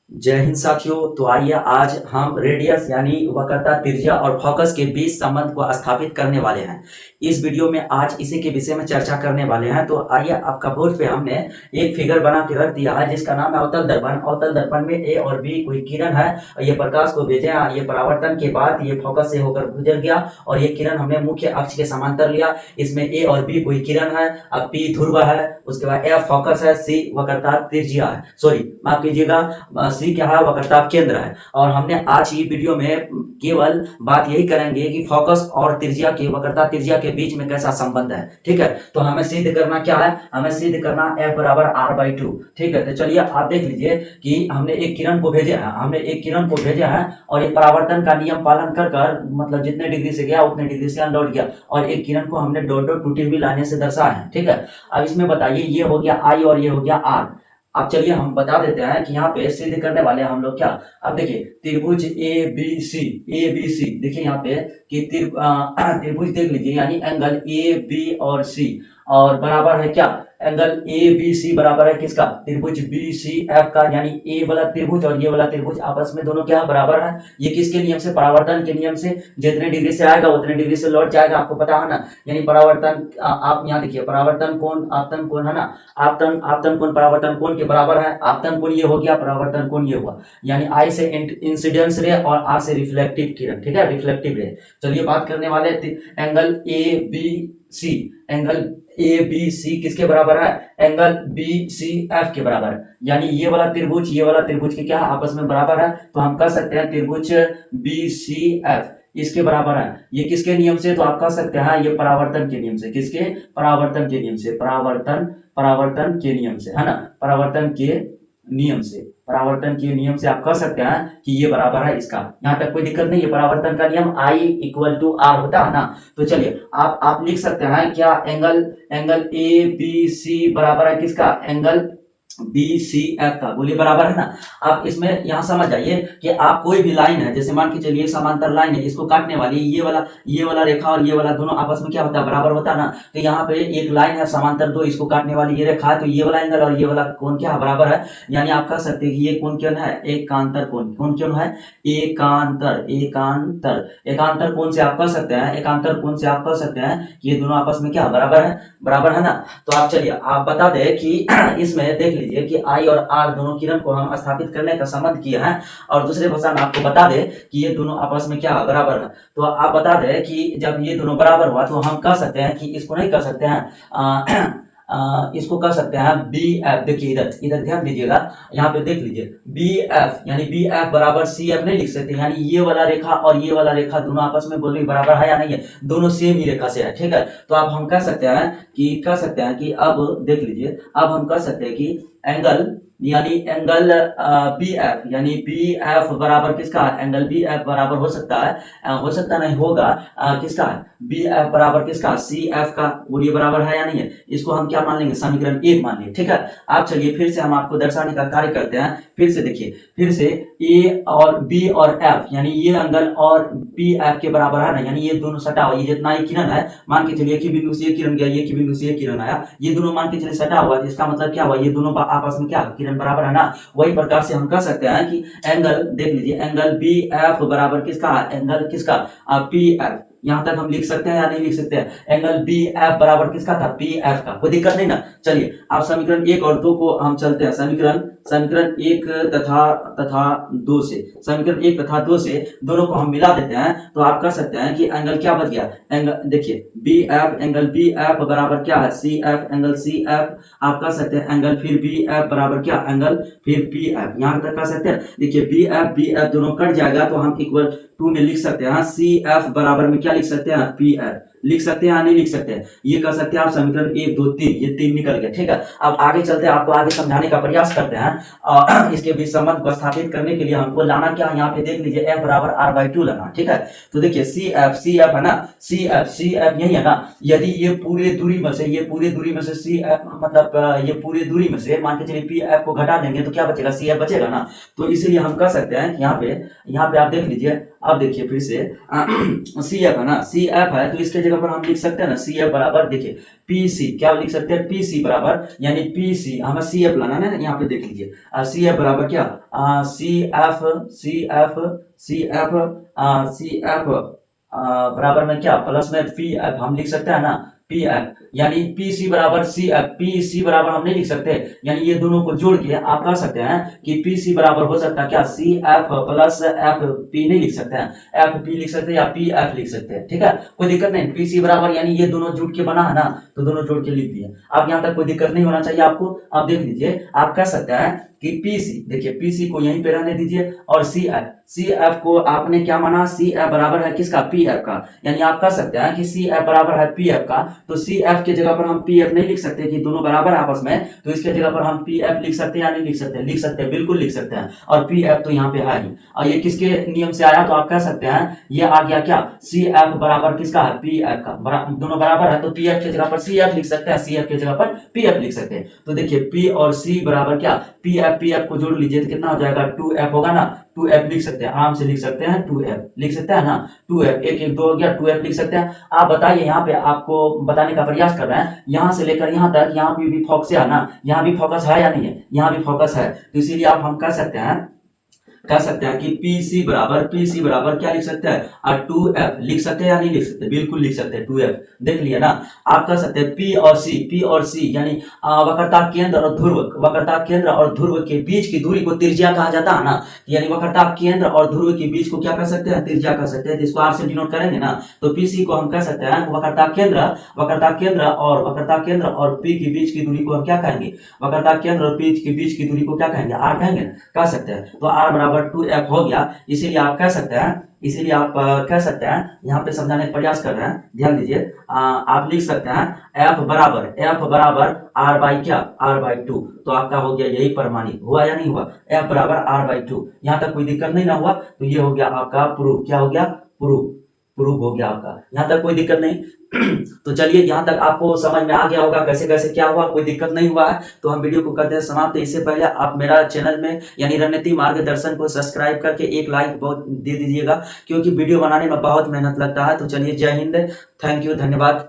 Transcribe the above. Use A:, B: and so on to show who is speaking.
A: जय हिंद साथियों। तो आइए आज हम रेडियस यानी वक्रता, त्रिज्या और फोकस के बीच संबंध को स्थापित करने वाले हैं। इस वीडियो में आज इसी के विषय में चर्चा करने वाले हैं। तो आइए, आपका बोर्ड पे हमने एक फिगर बना के रख दिया है जिसका नाम है अवतल दर्पण। अवतल दर्पण में ए और बी कोई किरण है और ये प्रकाश को भेजे, ये परावर्तन के बाद ये फोकस से होकर गुजर गया और ये किरण हमने मुख्य अक्ष के समांतर लिया। इसमें ए और बी कोई किरण है, अब पी ध्रुव है, उसके बाद एफ फोकस है, सी वक्रता त्रिज्या है, सॉरी माफ कीजिएगा, सी क्या है, वक्रता केंद्र है। और हमने आज की वीडियो में केवल बात यही करेंगे कि फोकस और त्रिज्या के, वक्रता त्रिज्या के बीच में कैसा संबंध है। ठीक है, तो हमें सिद्ध करना क्या है, हमें सिद्ध करना F बराबर R/2। ठीक है, तो चलिए आप देख लीजिए कि हमने एक किरण को भेजा है, और ये परावर्तन का नियम पालन कर मतलब जितने डिग्री से गया उतने डिग्री से लौट गया, और एक किरण को हमने डॉट डॉट टूटी हुई लाने से दर्शाया है। ठीक है, अब इसमें बताइए, ये हो गया I और ये हो गया R। अब चलिए हम बता देते हैं कि यहाँ पे सिद्ध करने वाले हम लोग क्या। अब देखिए, त्रिभुज ए बी सी, देखिए यहाँ पे कि त्रिभुज देख लीजिए, यानी एंगल ए बी और सी, और बराबर है क्या, एंगल ए बी सी बराबर है किसका, त्रिभुज बी सी एफ का। यानी ए वाला त्रिभुज और ये वाला त्रिभुज आपस में दोनों क्या बराबर है। ये किसके नियम से, परावर्तन के नियम से। जितने डिग्री से आएगा उतने डिग्री से लौट जाएगा, आपको पता है ना। यानी परावर्तन, आप यहाँ देखिए, परावर्तन कोण आपतन कोण है ना, आपतन कोण परावर्तन कोण के बराबर है। आपतन कोण ये हो गया, परावर्तन कोण ये हुआ। यानी आई से इंसिडेंस रे और आर से रिफ्लेक्टिव किरण। ठीक है, रिफ्लेक्टिव रे। चलिए बात करने वाले angle A B C, angle A B C किसके बराबर है, एंगल बी सी एफ के बराबर है। यानी ये वाला त्रिभुज ये वाला त्रिभुज के क्या आपस में बराबर है, तो हम कह सकते हैं त्रिभुज बी सी एफ इसके बराबर है। ये किसके नियम से, तो आप कह सकते हैं ये परावर्तन के नियम से। किसके, परावर्तन के नियम से, परावर्तन के नियम से, है ना, परावर्तन के नियम से आप कह सकते हैं कि ये बराबर है इसका। यहाँ तक कोई दिक्कत नहीं है, परावर्तन का नियम I = R होता है ना। तो चलिए आप लिख सकते हैं क्या, एंगल ए बी सी बराबर है किसका, एंगल बी सी एफ का। बोलिए बराबर है ना। आप इसमें यहाँ समझ जाइए कि आप कोई भी लाइन है, जैसे मान के चलिए समांतर लाइन है, इसको काटने वाली ये वाला रेखा और ये वाला दोनों आपस में क्या होता है, बराबर होता है ना। तो यहाँ पे एक लाइन है समांतर दो, इसको काटने वाली ये रेखा है, तो ये वाला एंगल और ये वाला कोण क्या है, बराबर है। यानी आप कह सकते हैं कि ये कोण क्यों है, एकांतर कोण। कौन क्यों है, एकांतर कोण से आप कह सकते हैं, एकांतर कोण से आप कह सकते हैं कि ये दोनों आपस में क्या बराबर है ना। तो आप चलिए आप बता दें कि इसमें देख लीजिए कि I और R दोनों किरण को हम स्थापित करने का संबंध किया है, और दूसरे भाषा में आपको बता दें कि ये दोनों आपस में क्या बराबर है। तो आप बता दें कि जब ये दोनों बराबर हुआ तो हम कह सकते हैं कि इसको नहीं कह सकते हैं, इसको कह सकते हैं बी एफ। देखिए इधर ध्यान दीजिएगा, यहाँ पे देख लीजिए बी एफ, यानी बी एफ बराबर सी एफ नहीं लिख सकते। यानी ये वाला रेखा और ये वाला रेखा दोनों आपस में बोलिए बराबर है या नहीं है, दोनों सेम ही रेखा से है। ठीक है, तो अब हम कह सकते हैं कि अब देख लीजिए, अब हम कह सकते हैं कि एंगल बी एफ, यानी बी एफ बराबर किसका, एंगल बी एफ बराबर हो सकता नहीं होगा, किसका, बी एफ बराबर किसका, सी एफ का। बोलिए बराबर है या नहीं है। इसको हम क्या मान लेंगे, समीकरण 1 मान लेंगे। ठीक है, आप चलिए फिर से हम आपको दर्शाने का कार्य करते हैं। फिर से देखिए, फिर से ए और बी और एफ, यानी ये एंगल और बी एफ के बराबर है ना। यानी ये दोनों सटा हुआ, ये जितना ये किरण है, मान के चलिए कि बिंदु से ये किरण गया, ये बिंदु से ये किरण आया, ये दोनों मान के चलिए सटा हुआ, तो इसका मतलब क्या हुआ, ये दोनों आपस में क्या किरण बराबर है ना। वही प्रकार से हम कह सकते हैं कि एंगल देख लीजिए, एंगल बी एफ बराबर किसका, एंगल किसका, पी एफ। यहां तक हम लिख सकते हैं या नहीं लिख सकते हैं, एंगल बी एफ बराबर किसका था, पी एफ का। कोई दिक्कत नहीं ना। चलिए आप समीकरण 1 और 2 को हम चलते हैं, समीकरण 1 तथा 2 से, समीकरण 1 तथा 2 से दोनों को हम मिला देते हैं, तो आप कह सकते हैं कि एंगल क्या बच गया, एंगल देखिए B F, angle B F बराबर क्या है, C F, angle C F. आप कह सकते हैं एंगल फिर बी एफ बराबर क्या, एंगल फिर पी एफ। यहाँ तक कह सकते हैं, देखिए बी एफ दोनों कट जाएगा, तो हम =2 में लिख सकते हैं सी एफ बराबर में क्या लिख सकते हैं, पी एफ। लिख सकते हैं या नहीं लिख सकते हैं, ये कह सकते हैं आप समीकरण 1 2 3, ये 3 निकल गया। ठीक है, अब आगे चलते हैं, आपको आगे समझाने का प्रयास करते हैं। और इसके बीच संबंध को स्थापित करने के लिए हमको लाना क्या, यहाँ पे देख लीजिए F बराबर R/2 लाना। ठीक है, तो देखिए सी एफ है ना, सी एफ यही है ना। यदि ये पूरे दूरी में से सी एफ, मतलब ये पूरे दूरी में से मान के चलिए पी एफ को घटा देंगे तो क्या बचेगा, सी एफ बचेगा ना। तो इसीलिए हम कह सकते हैं यहाँ पे आप देख लीजिए, अब देखिए फिर से सी एफ है ना, सी एफ है, तो इसके जगह जगह पर हम लिख सकते हैं ना सी एफ बराबर, देखिए पी सी, क्या लिख सकते हैं पी सी बराबर, यानी पी सी हमें सी एफ लाना है ना, यहाँ पे देख लीजिए सी एफ बराबर क्या C F C F C F C F बराबर में क्या प्लस में पी एफ हम लिख सकते हैं ना पी एफ, यानी पी सी बराबर सी एफ, पी सी बराबर हम नहीं लिख सकते, यानी ये दोनों को जोड़ के आप कह सकते हैं कि पी सी बराबर हो सकता है क्या C F plus F P, नहीं लिख सकते हैं एफ पी लिख सकते हैं या पी एफ लिख सकते हैं, ठीक है कोई दिक्कत नहीं। पी सी बराबर यानी ये दोनों जुड़ के बना है ना, तो दोनों जोड़ के लिख दिए, अब यहाँ तक कोई दिक्कत नहीं होना चाहिए आपको। आप देख लीजिए आप कह सकते हैं कि पी सी, देखिए पी सी को यहीं पे रहने दीजिए और सी एफ को आपने क्या माना सी एफ बराबर है किसका पी एफ का, यानी आप कह सकते हैं कि सी एफ बराबर है पी एफ का, तो सी एफ के जगह पर हम पी एफ नहीं लिख सकते कि दोनों बराबर है आपस में, तो इसके जगह पर हम पी एफ लिख सकते हैं या नहीं लिख सकते, लिख सकते हैं बिल्कुल लिख सकते हैं, और पी एफ तो यहाँ पे है ही, और ये किसके नियम से आया, तो आप कह सकते हैं ये आ गया क्या सी एफ बराबर किसका है पी एफ का, दोनों बराबर है तो पी एफ की जगह पर सी एफ लिख सकते हैं, सी एफ की जगह पर पी एफ लिख सकते हैं। तो देखिए पी और सी बराबर क्या पी एफ को जोड़ लीजिए तो कितना हो जाएगा 2f होगा ना, 2f लिख सकते हैं, आराम से लिख सकते हैं 2f लिख सकते हैं ना, 2f एक एक दो हो गया 2f लिख सकते हैं। आप बताइए, यहाँ पे आपको बताने का प्रयास कर रहे हैं, यहाँ से लेकर यहाँ तक यहाँ पे भी फोकस है ना, यहाँ भी फोकस है या नहीं है, यहाँ भी फोकस है, तो इसीलिए आप हम कह सकते हैं कि पी सी बराबर क्या लिख सकते हैं 2f लिख सकते हैं या नहीं लिख सकते, बिल्कुल लिख सकते हैं 2f, देख लिया ना। आप कह सकते हैं पी और सी यानी वक्रता केंद्र और ध्रुव के बीच की दूरी को त्रिज्या कहा जाता है ना, यानी वक्रता केंद्र और ध्रुव के बीच को क्या कह सकते हैं त्रिज्या कह सकते हैं, जिसको आर से डिनोट करेंगे ना, तो पी सी को हम कह सकते हैं वक्रता केंद्र और पी के बीच की दूरी को हम क्या कहेंगे, वक्रता केंद्र और पी के बीच की दूरी को क्या कहेंगे आर कहेंगे, कह सकते हैं। तो आर बराबर 2f हो गया, इसीलिए आप कह सकते हैं यहाँ पे समझाने का प्रयास कर रहे हैं, ध्यान दीजिए आप लिख सकते हैं f बराबर r बाई क्या r बाई 2, तो आपका हो गया यही प्रमाणित हुआ या नहीं हुआ, f बराबर r बाई 2, यहाँ तक कोई दिक्कत नहीं ना हुआ, तो ये हो गया आपका प्रूफ, क्या हो गया प्रूफ हो गया आपका, यहाँ तक कोई दिक्कत नहीं। तो चलिए यहाँ तक आपको समझ में आ गया होगा कैसे कैसे क्या हुआ, कोई दिक्कत नहीं हुआ है, तो हम वीडियो को करते हैं समाप्त। इससे पहले आप मेरा चैनल में यानी रणनीति मार्गदर्शन को सब्सक्राइब करके एक लाइक बहुत दे दीजिएगा, क्योंकि वीडियो बनाने में बहुत मेहनत लगता है। तो चलिए जय हिंद, थैंक यू, धन्यवाद।